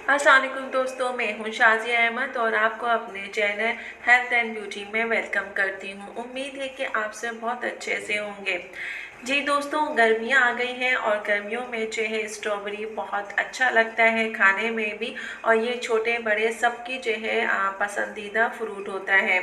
अस्सलाम वालेकुम दोस्तों, मैं हूं शाज़िया अहमद और आपको अपने चैनल हेल्थ एंड ब्यूटी में वेलकम करती हूं। उम्मीद है कि आप सब बहुत अच्छे से होंगे। जी दोस्तों, गर्मियां आ गई हैं और गर्मियों में जो है स्ट्रॉबेरी बहुत अच्छा लगता है खाने में भी, और ये छोटे बड़े सबकी जो है पसंदीदा फ्रूट होता है।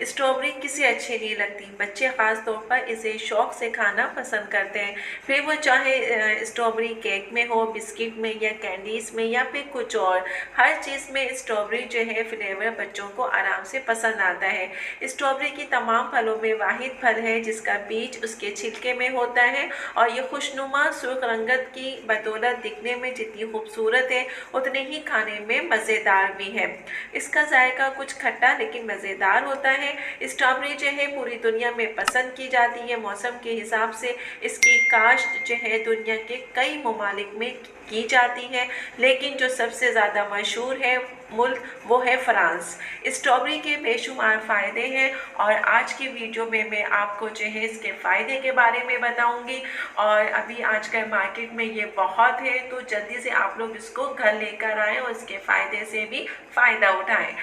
स्ट्रॉबेरी किसे अच्छी नहीं लगती, बच्चे ख़ास तौर पर इसे शौक़ से खाना पसंद करते हैं। फिर वो चाहे स्ट्रॉबेरी केक में हो, बिस्किट में या कैंडीज़ में या फिर कुछ और, हर चीज़ में स्ट्रॉबेरी जो है फ्लेवर बच्चों को आराम से पसंद आता है। स्ट्रॉबेरी की तमाम फलों में वाहिद फल है जिसका बीज उसके छिलके में होता है, और ये खुशनुमा सुर्ख रंगत की बदौलत दिखने में जितनी खूबसूरत है उतने ही खाने में मज़ेदार भी है। इसका जायका कुछ खट्टा लेकिन मज़ेदार होता है। स्ट्रॉबेरी जो है पूरी दुनिया में पसंद की जाती है। मौसम के हिसाब से इसकी काश्त जो है दुनिया के कई ममालिक में की जाती है, लेकिन जो सबसे ज़्यादा मशहूर है मुल्क वो है फ्रांस। स्ट्रॉबेरी के बेशुमार फ़ायदे हैं और आज की वीडियो में मैं आपको जो है इसके फ़ायदे के बारे में बताऊंगी। और अभी आजकल मार्केट में ये बहुत है, तो जल्दी से आप लोग इसको घर लेकर आएँ और इसके फ़ायदे से भी फ़ायदा उठाएं।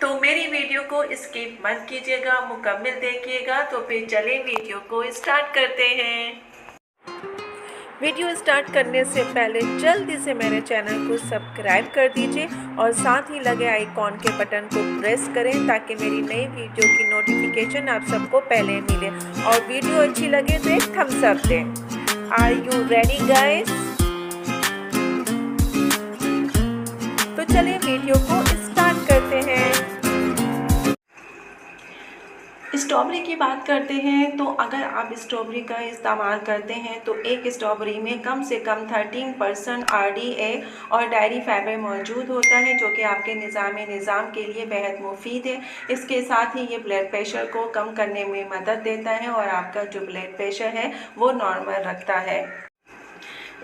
तो मेरी वीडियो को स्किप मत कीजिएगा, मुकम्मल देखिएगा। तो फिर चलें वीडियो को स्टार्ट करते हैं। वीडियो स्टार्ट करने से पहले जल्दी से मेरे चैनल को सब्सक्राइब कर दीजिए और साथ ही लगे आइकॉन के बटन को प्रेस करें ताकि मेरी नई वीडियो की नोटिफिकेशन आप सबको पहले मिले। और वीडियो अच्छी लगे तो एक थम्स अप दें। Are you ready guys? तो चलिए वीडियो को स्टार्ट करते हैं। स्ट्रॉबेरी की बात करते हैं तो अगर आप स्ट्रॉबेरी का इस्तेमाल करते हैं तो एक स्ट्रॉबेरी में कम से कम 13% RDA और डायरी फाइबर मौजूद होता है, जो कि आपके निज़ाम के लिए बेहद मुफीद है। इसके साथ ही ये ब्लड प्रेशर को कम करने में मदद देता है और आपका जो ब्लड प्रेशर है वो नॉर्मल रखता है।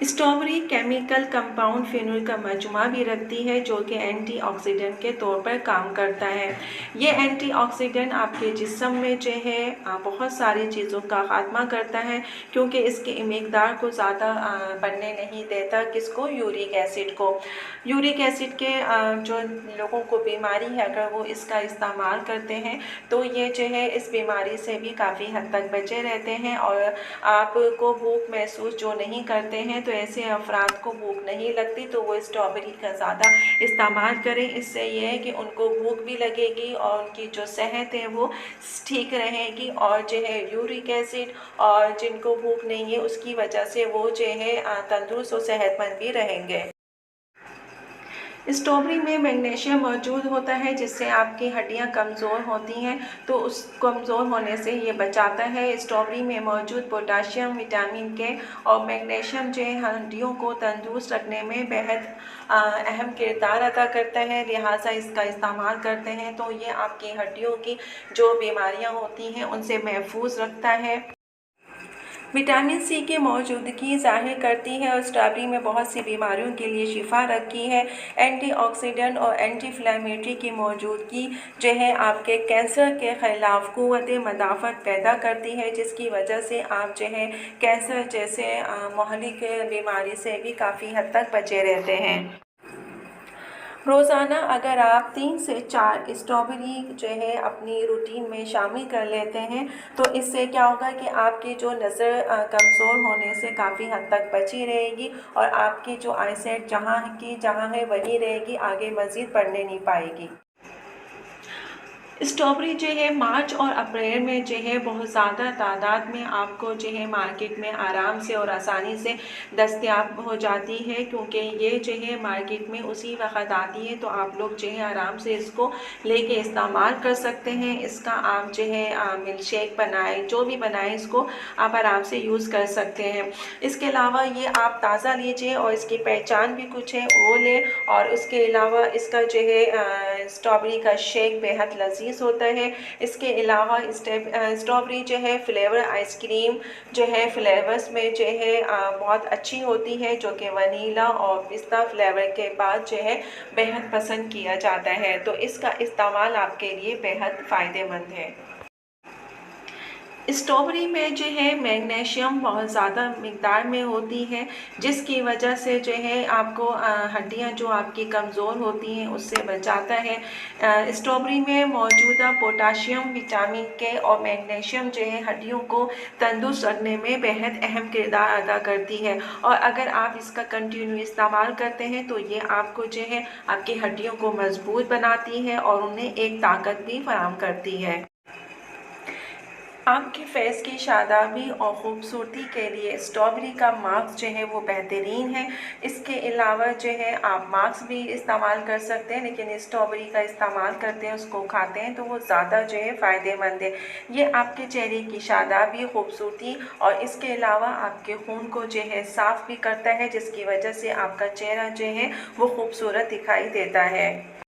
स्ट्रॉबेरी केमिकल कंपाउंड फिनोल का मजमूआ भी रखती है जो कि एंटीऑक्सीडेंट के तौर पर काम करता है। ये एंटीऑक्सीडेंट आपके जिस्म में जो है बहुत सारी चीज़ों का खात्मा करता है, क्योंकि इसकी मकदार को ज़्यादा बनने नहीं देता। किसको? यूरिक एसिड को। यूरिक एसिड के जो लोगों को बीमारी है, अगर वो इसका इस्तेमाल करते हैं तो ये जो है इस बीमारी से भी काफ़ी हद तक बचे रहते हैं। और आपको भूख महसूस जो नहीं करते हैं, तो ऐसे अफराद को भूख नहीं लगती तो वो स्ट्रॉबेरी का ज़्यादा इस्तेमाल करें। इससे ये है कि उनको भूख भी लगेगी और उनकी जो सेहत है वो ठीक रहेगी। और जो है यूरिक एसिड और जिनको भूख नहीं है उसकी वजह से वो जो है तंदुरुस्त और सेहतमंद भी रहेंगे। स्ट्रॉबेरी में मैग्नीशियम मौजूद होता है जिससे आपकी हड्डियां कमज़ोर होती हैं, तो उस कमज़ोर होने से ये बचाता है। स्ट्रॉबेरी में मौजूद पोटाशियम, विटामिन के और मैग्नीशियम जो हड्डियों को तंदुरुस्त रखने में बेहद अहम किरदार अदा करता है। लिहाजा इसका इस्तेमाल करते हैं तो ये आपकी हड्डियों की जो बीमारियां होती हैं उनसे महफूज रखता है। विटामिन सी की मौजूदगी ज़ाहिर करती है और स्ट्रॉबेरी में बहुत सी बीमारियों के लिए शिफा रखी है। एंटीऑक्सीडेंट और एंटी इन्फ्लेमेटरी की मौजूदगी जो है आपके कैंसर के ख़िलाफ़ क़ुव्वत मदाफ़त पैदा करती है, जिसकी वजह से आप जो है कैंसर जैसे महलिक बीमारी से भी काफ़ी हद तक बचे रहते हैं। रोज़ाना अगर आप 3 से 4 स्ट्रॉबेरी जो है अपनी रूटीन में शामिल कर लेते हैं तो इससे क्या होगा कि आपकी जो नज़र कमज़ोर होने से काफ़ी हद तक बची रहेगी और आपकी जो आईसाइट जहाँ है वही रहेगी, आगे मज़ीद बढ़ने नहीं पाएगी। स्ट्रॉबेरी जो है मार्च और अप्रैल में जो है बहुत ज़्यादा तादाद में आपको जो है मार्केट में आराम से और आसानी से दस्तयाब हो जाती है, क्योंकि ये जो है मार्केट में उसी वक्त आती है, तो आप लोग जो है आराम से इसको लेके इस्तेमाल कर सकते हैं। इसका आप जो है मिल्क शेक बनाएं, जो भी बनाएं इसको आप आराम से यूज़ कर सकते हैं। इसके अलावा ये आप ताज़ा लीजिए और इसकी पहचान भी कुछ है वो लें। और उसके अलावा इसका जो है स्ट्रॉबेरी का शेक बेहद लजीज होता है। इसके अलावा स्ट्रॉबेरी जो है फ्लेवर आइसक्रीम जो है फ्लेवर्स में जो है बहुत अच्छी होती है, जो कि वनीला और पिस्ता फ्लेवर के बाद जो है बेहद पसंद किया जाता है। तो इसका इस्तेमाल आपके लिए बेहद फ़ायदेमंद है। स्ट्रॉबेरी में जो है मैग्नीशियम बहुत ज़्यादा मिक़दार में होती है, जिसकी वजह से जो है आपको हड्डियाँ जो आपकी कमज़ोर होती हैं उससे बचाता है। स्ट्रॉबेरी में मौजूदा पोटाशियम, विटामिन के और मैग्नीशियम जो है हड्डियों को तंदुरुस्त रखने में बेहद अहम किरदार अदा करती है, और अगर आप इसका कंटिन्यू इस्तेमाल करते हैं तो ये आपको जो है आपकी हड्डियों को मजबूत बनाती है और उन्हें एक ताकत भी फराहम करती है। आपके फेस की शादाबी और ख़ूबसूरती के लिए स्ट्रॉबेरी का मास्क जो है वो बेहतरीन है। इसके अलावा जो है आप मास्क भी इस्तेमाल कर सकते हैं, लेकिन स्ट्रॉबेरी का इस्तेमाल करते हैं, उसको खाते हैं तो वो ज़्यादा जो है फ़ायदेमंद है। ये आपके चेहरे की शादाबी, ख़ूबसूरती और इसके अलावा आपके खून को जो है साफ़ भी करता है, जिसकी वजह से आपका चेहरा जो है वो खूबसूरत दिखाई देता है।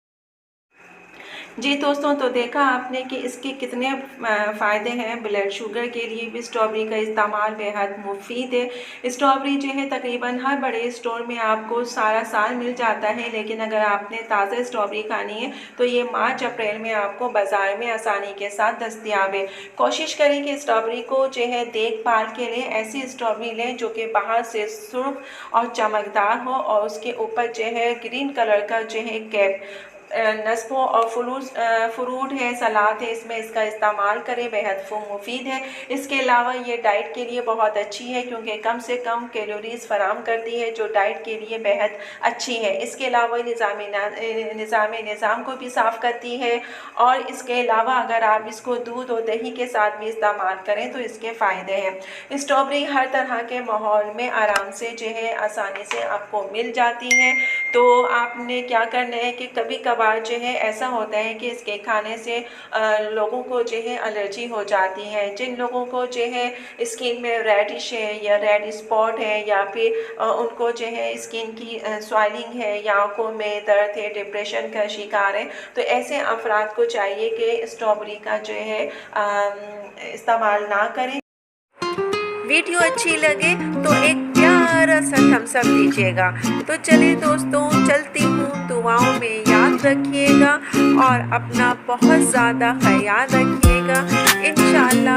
जी दोस्तों, तो देखा आपने कि इसके कितने फ़ायदे हैं। ब्लड शुगर के लिए भी स्ट्रॉबेरी का इस्तेमाल बेहद मुफीद है। स्ट्रॉबेरी जो है तकरीबन हर बड़े स्टोर में आपको सारा साल मिल जाता है, लेकिन अगर आपने ताज़ा स्ट्रॉबेरी खानी है तो ये मार्च अप्रैल में आपको बाज़ार में आसानी के साथ दस्तयाब है। कोशिश करें कि स्ट्रॉबेरी को जो है देखभाल के लिए ऐसी स्ट्रॉबेरी लें जो कि बाहर से सुर्ख और चमकदार हो और उसके ऊपर जो है ग्रीन कलर का जो है कैप नस्बों और फ्रूट है, सलाद है, इसमें इसका इस्तेमाल करें, बेहद मुफीद है। इसके अलावा ये डाइट के लिए बहुत अच्छी है क्योंकि कम से कम कैलोरीज़ फराहम करती है, जो डाइट के लिए बेहद अच्छी है। इसके अलावा निज़ाम को भी साफ़ करती है, और इसके अलावा अगर आप इसको दूध और दही के साथ भी इस्तेमाल करें तो इसके फ़ायदे हैं। स्ट्रॉबेरी हर तरह के माहौल में आराम से जो है आसानी से आपको मिल जाती है। तो आपने क्या करना है कि कभी कभार जो है ऐसा होता है कि इसके खाने से लोगों को जो है एलर्जी हो जाती है। जिन लोगों को जो है स्किन में रेडिश है या रेड स्पॉट है, या फिर उनको जो है स्किन की स्वेलिंग है या आँखों में दर्द है, डिप्रेशन का शिकार है, तो ऐसे अफराद को चाहिए कि स्ट्रॉबेरी का जो है इस्तेमाल ना करें। वीडियो अच्छी लगे तो एक प्यारा सा थम्स अप दीजिएगा। तो चलिए दोस्तों, चलती हूँ, दुआओं में याद रखिएगा और अपना बहुत ज़्यादा ख्याल रखिएगा। इंशाअल्लाह